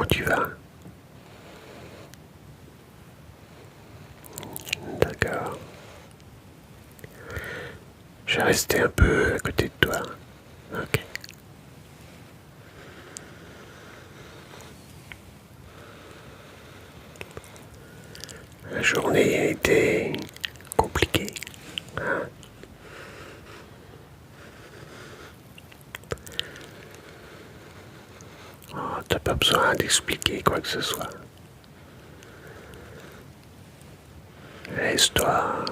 tu vas? D'accord. Je vais rester un peu à côté de toi. Ok. La journée a été compliquée. Hein. Oh, t'as pas besoin d'expliquer quoi que ce soit. Laisse-toi.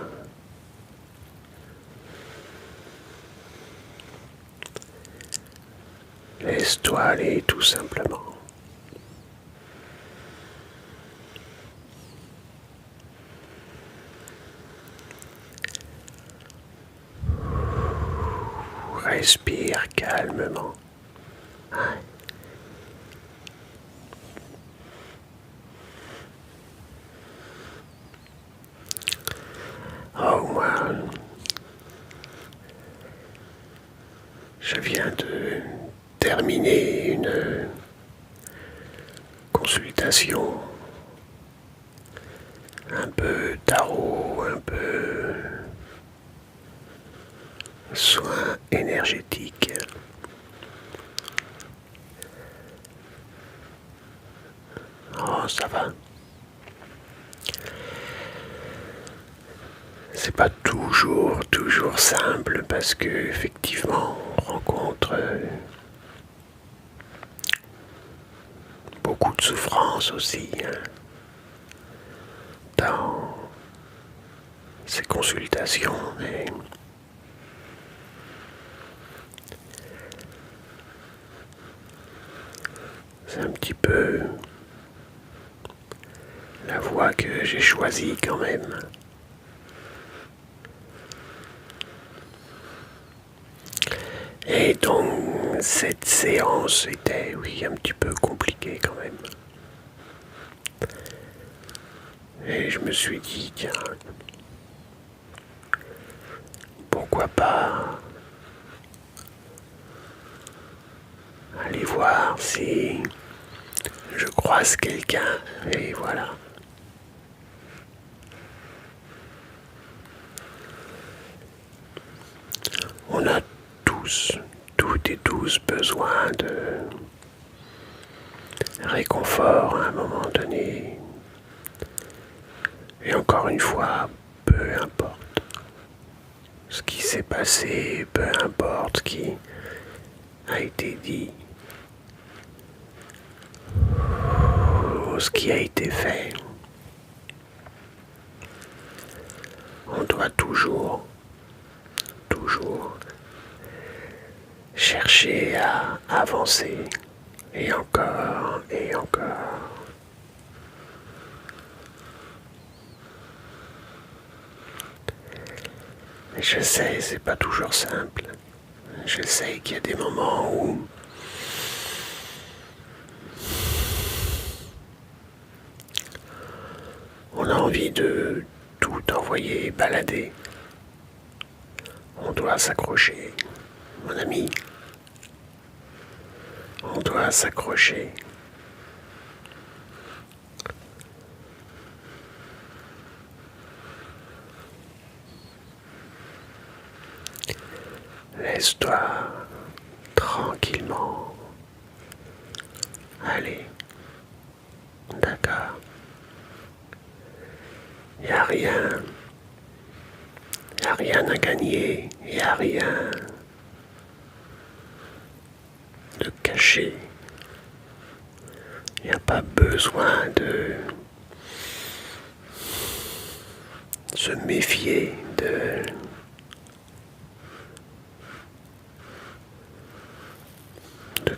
Laisse-toi aller tout simplement. Respire calmement. Oh, moi, je viens de terminer une consultation un peu tarot, un peu soins énergétiques. Oh, ça va. C'est pas toujours simple parce que effectivement on rencontre beaucoup de souffrance aussi hein, dans ces consultations, mais c'est un petit peu la voie que j'ai choisie quand même. Et donc cette séance était, oui, un petit peu compliquée quand même. Et je me suis dit, tiens, pourquoi pas aller voir si je croise quelqu'un, et voilà. On a tous, toutes et tous besoin de réconfort à un moment donné. Et encore une fois, peu importe ce qui s'est passé, peu importe ce qui a été dit, ou ce qui a été fait, on doit toujours chercher à avancer, et encore, et encore. Et je sais, c'est pas toujours simple. Je sais qu'il y a des moments où on a envie de tout envoyer balader. On doit s'accrocher, mon ami. On doit s'accrocher. Laisse-toi tranquillement aller. D'accord. Il n'y a rien. Il n'y a rien à gagner. Il n'y a rien de caché. Il n'y a pas besoin de se méfier de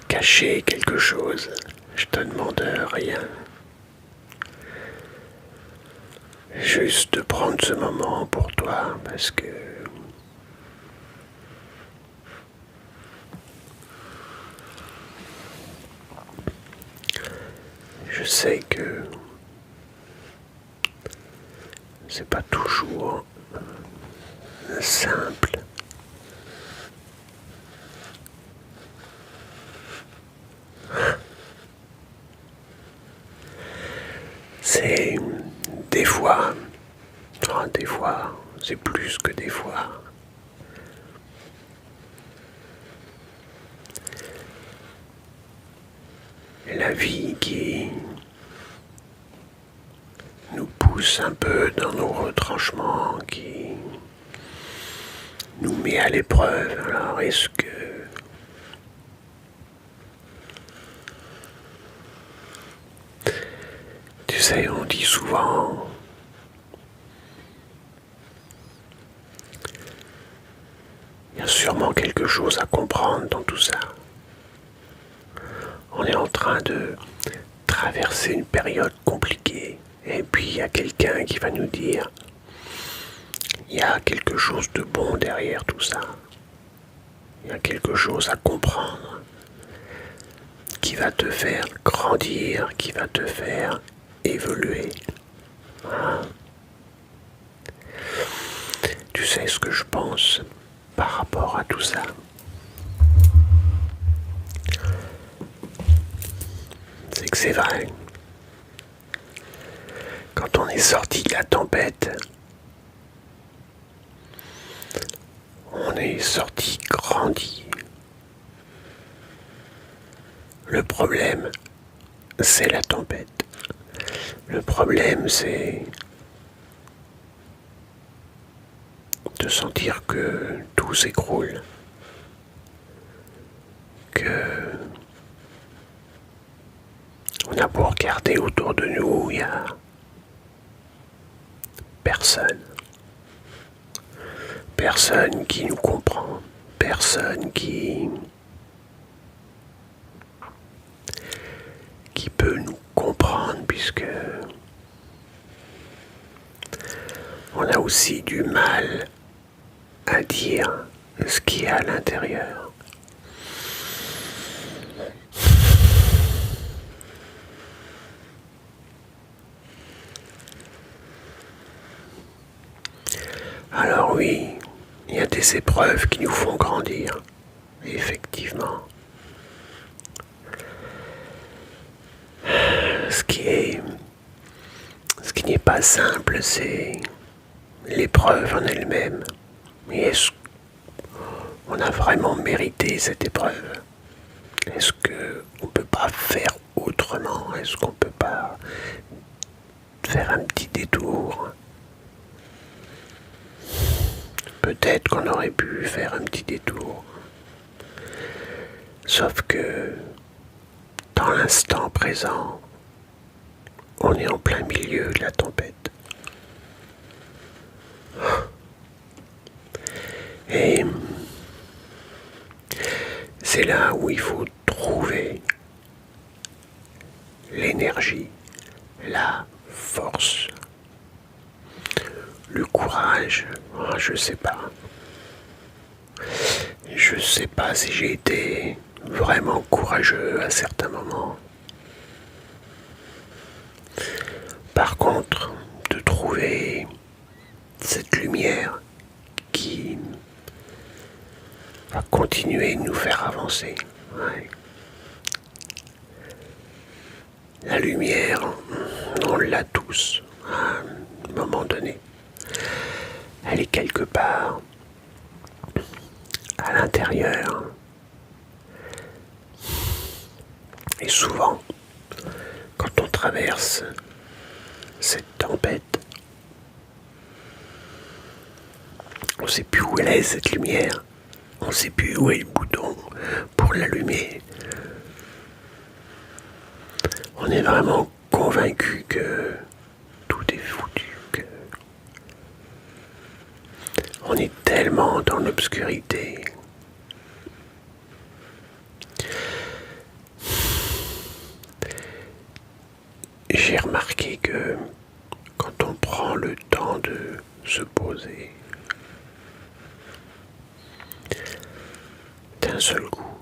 cacher quelque chose. Je te demande rien. Juste de prendre ce moment pour toi parce que je sais que c'est pas toujours simple. sais, des fois, des fois, c'est plus que des fois. La vie qui nous pousse un peu dans nos retranchements, qui nous met à l'épreuve. Alors est-ce que tu sais, on dit souvent il y a sûrement quelque chose à comprendre dans tout ça. On est en train de traverser une période compliquée et puis il y a quelqu'un qui va nous dire il y a quelque chose de bon derrière tout ça. Il y a quelque chose à comprendre qui va te faire grandir, qui va te faire évoluer. Hein? Tu sais ce que je pense par rapport à tout ça? C'est que c'est vrai. Quand on est sorti de la tempête, on est sorti grandi. Le problème, c'est la tempête. Le problème, c'est de sentir que tout s'écroule, que on a beau regarder autour de nous, il n'y a personne. Personne qui nous comprend, personne qui peut nous comprendre, puisque on a aussi du mal à dire ce qui est à l'intérieur. Alors oui, il y a des épreuves qui nous font grandir, effectivement. Ce qui n'est pas simple, c'est l'épreuve en elle-même. Mais est-ce qu'on a vraiment mérité cette épreuve? Est-ce qu'on ne peut pas faire autrement? Est-ce qu'on ne peut pas faire un petit détour? Peut-être qu'on aurait pu faire un petit détour. Sauf que dans l'instant présent, on est en plein milieu de la tempête. Et c'est là où il faut trouver l'énergie, la force, le courage. Je sais pas. Je sais pas si j'ai été vraiment courageux à certains moments. Par contre, de trouver cette lumière qui va continuer de nous faire avancer. Ouais. La lumière, on l'a tous à un moment donné. Elle est quelque part à l'intérieur. Et souvent, quand on traverse cette tempête, on ne sait plus où elle est, cette lumière. On ne sait plus où est le bouton pour l'allumer. On est vraiment convaincu que tout est foutu, que on est tellement dans l'obscurité. J'ai remarqué que quand on prend le temps de se poser, d'un seul coup,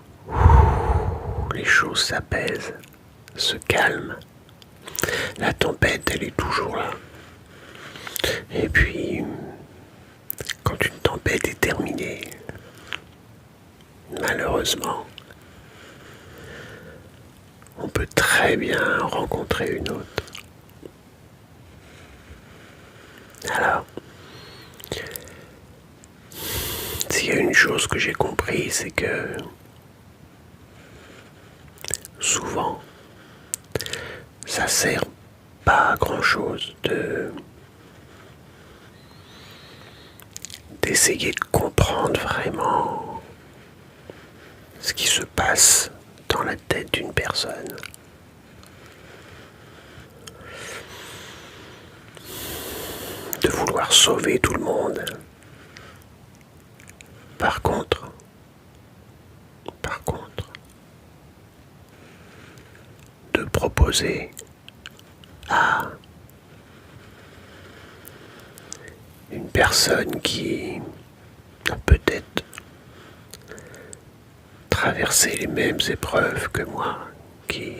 les choses s'apaisent, se calment. La tempête, elle est toujours là. Et puis, quand une tempête est terminée, malheureusement, on peut très bien rencontrer une autre. Alors, s'il y a une chose que j'ai compris, c'est que souvent, ça sert pas à grand chose d'essayer de comprendre vraiment ce qui se passe dans la tête d'une personne. De vouloir sauver tout le monde. Par contre, de proposer à une personne qui a peut-être traversé les mêmes épreuves que moi, qui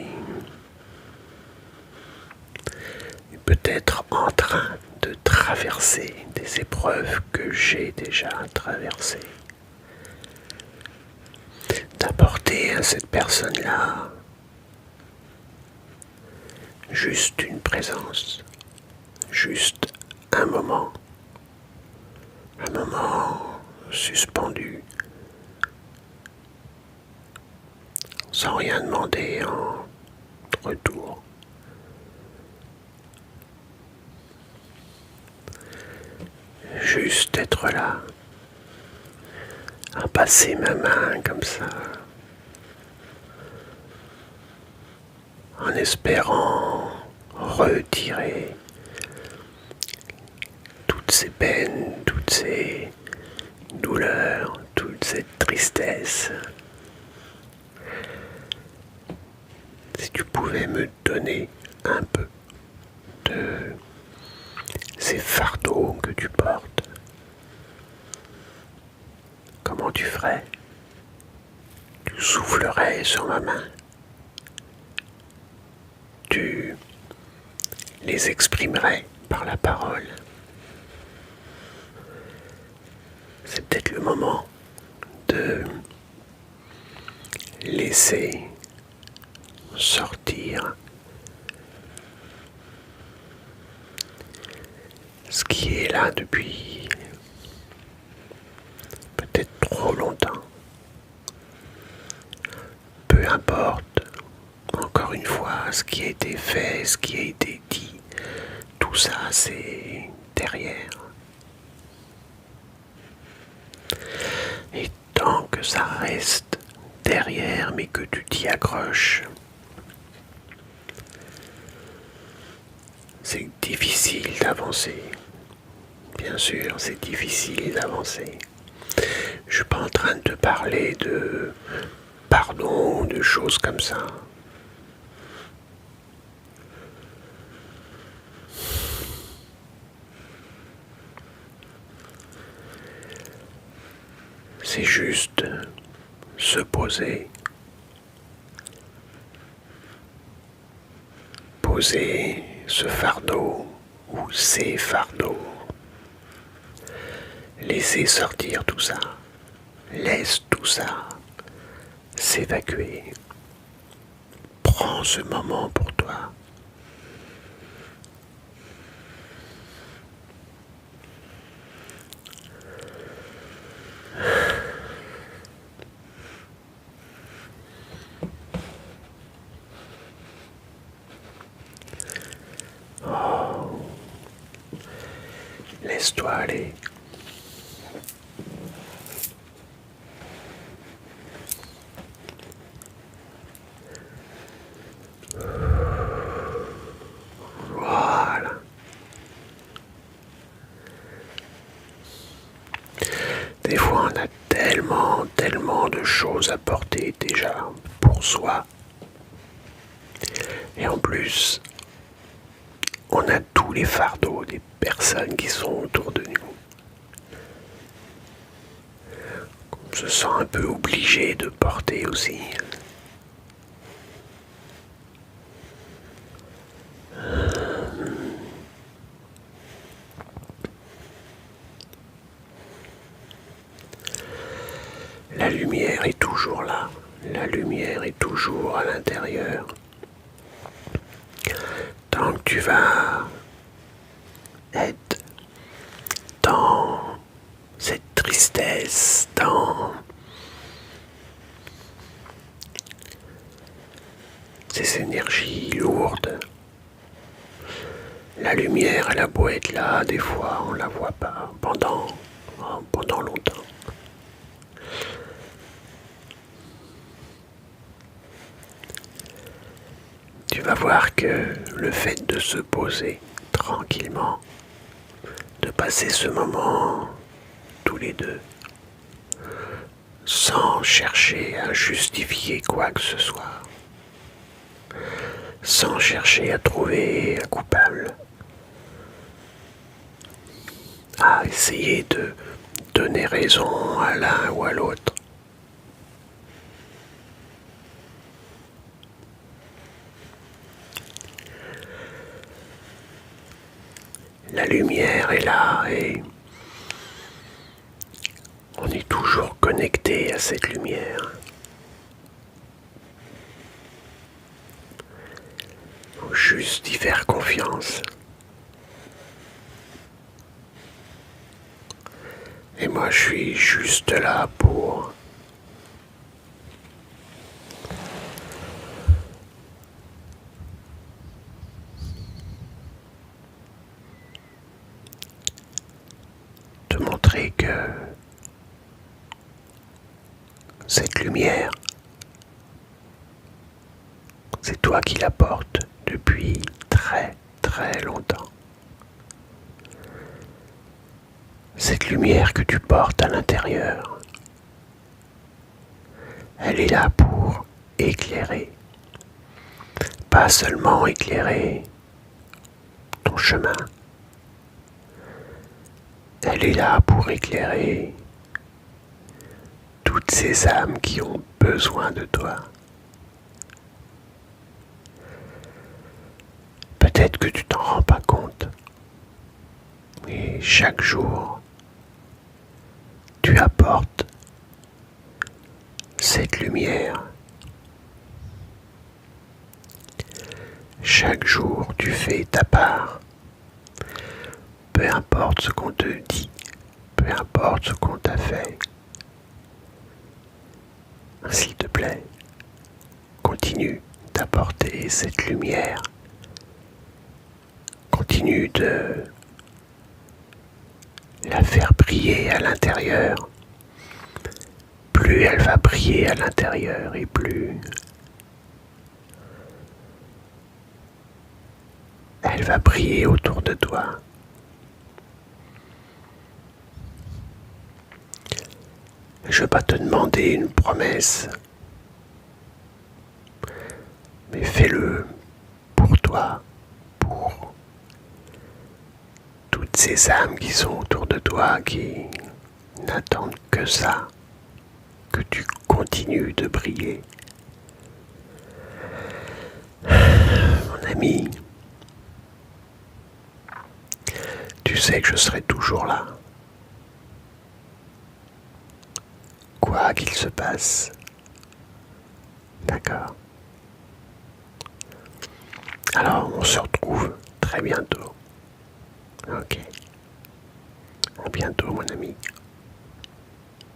est peut-être en train de traverser des épreuves que j'ai déjà traversées, d'apporter à cette personne-là juste une présence, juste un moment suspendu, sans rien demander en retour. Juste être là, à passer ma main comme ça, en espérant retirer toutes ces peines, toutes ces douleurs, toute cette tristesse. Si tu pouvais me donner un peu de ces fardeaux que tu portes, comment tu ferais? Tu soufflerais sur ma main, tu les exprimerais par la parole. C'est peut-être le moment de laisser sortir ce qui est là depuis peut-être trop longtemps. Peu importe, encore une fois, ce qui a été fait, ce qui a été dit, tout ça c'est derrière. Et tant que ça reste derrière, mais que tu t'y accroches, c'est difficile d'avancer. Bien sûr, c'est difficile d'avancer. Je suis pas en train de te parler de pardon, de choses comme ça. C'est juste se poser ce fardeau ou ces fardeaux. Laissez sortir tout ça. Laisse tout ça s'évacuer. Prends ce moment pour toi. Laisse-toi aller. Voilà. Des fois, on a tellement de choses à porter déjà pour soi. Et en plus, on a tous les fardeaux des personnes qui sont autour de nous. On se sent un peu obligé de porter aussi. La lumière est toujours là. La lumière est toujours à l'intérieur. Tant que tu vas être tristesse, dans ces énergies lourdes. La lumière, elle a beau être là, des fois on la voit pas pendant longtemps. Tu vas voir que le fait de se poser tranquillement, de passer ce moment tous les deux, sans chercher à justifier quoi que ce soit, sans chercher à trouver un coupable, à essayer de donner raison à l'un ou à l'autre. La lumière est là et on est toujours connecté à cette lumière. Il faut juste y faire confiance. Et moi, je suis juste là pour te montrer que cette lumière, c'est toi qui la portes depuis très très longtemps. Cette lumière que tu portes à l'intérieur, elle est là pour éclairer. Pas seulement éclairer ton chemin, elle est là pour éclairer toutes ces âmes qui ont besoin de toi. Peut-être que tu t'en rends pas compte, mais chaque jour, tu apportes cette lumière. Chaque jour, tu fais ta part. Peu importe ce qu'on te dit, peu importe ce qu'on t'a fait. S'il te plaît, continue d'apporter cette lumière. Continue de la faire briller à l'intérieur. Plus elle va briller à l'intérieur et plus elle va briller autour de toi. Je ne vais pas te demander une promesse, mais fais-le pour toi, pour toutes ces âmes qui sont autour de toi, qui n'attendent que ça, que tu continues de briller. Mon ami, tu sais que je serai toujours là. Quoi qu'il se passe. D'accord. Alors, on se retrouve très bientôt. Ok. À bientôt, mon ami.